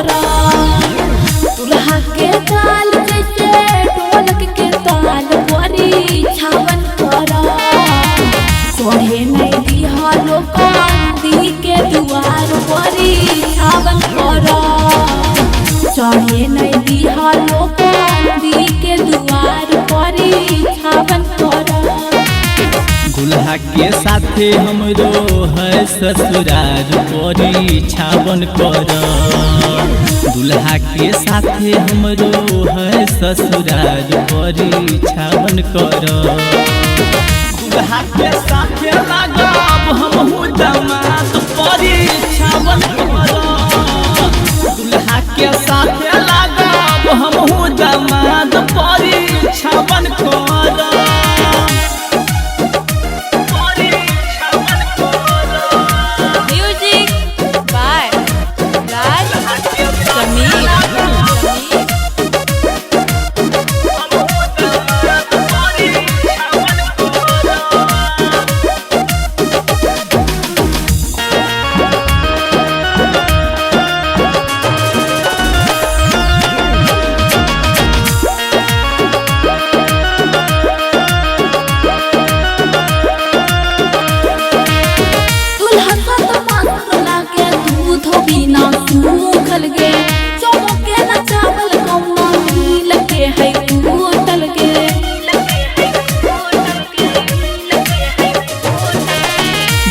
करा। दुल्हा के चाल जैसे ढोलक के ताल परी छावन करा। चढ़े नहीं दिहा लोकांदी के दुआर परी छावन करा। चढ़े नहीं दिहा लोकांदी के दुआर परी छावन करा। दुल्हा के साथे हमरो है ससुराल परी छावन कर। दुल्हा के साथे हमरो है ससुराल परी छावन कर। दुल्हा के साथे लागब हमहु दामाद परी छावन कर। दुल्हा के साथे लागब हमहु दामाद परी छावन कर।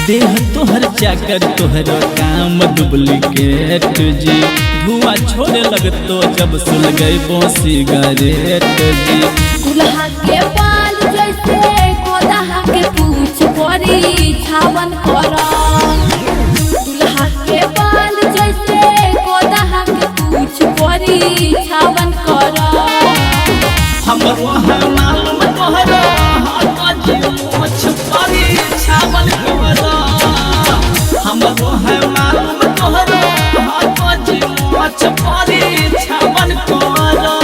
देह तोहर चाकर तोहरो काम डुप्लीकेट जी। धुआं छोड़े लगतो जब सुल गई सिगरेट जी। दुल्हा के बाल जैसे गोदहा के पूछ परी छावन करा। दुल्हा के बाल जैसे गोदहा के पूछ परी छावन करा। हमरो है मालूम तोहरो हाथ जी मोछ परी छावन करा। हमरो है मालूम तोहरो हाथ जी मोछ परी छावन करा।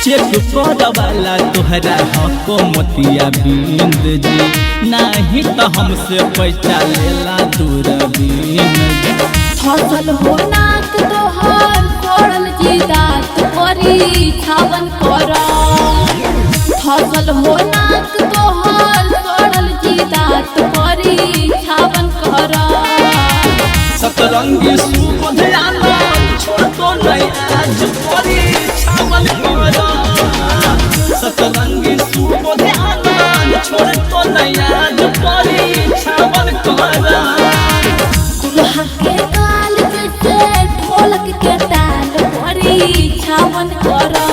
चेक कर वाला तोहरा हको मोतिया बिंद जी। नहीं तो हमसे पैसा लेला दूरबीन जी। फसल हो नाक तोहर छोड़ल जी दात परी छावन करा। फसल हो नाक तोहर छोड़ल जी दात परी छावन करा। सतरंगी सुबह आनंद छोड़ तो नहीं आज परी छावन करा। सतरंगी सुबह आनंद छोड़ तो नहीं आज परी छावन करा। दुल्हा के काल जैसे ढोलक के ताल परी छावन करा।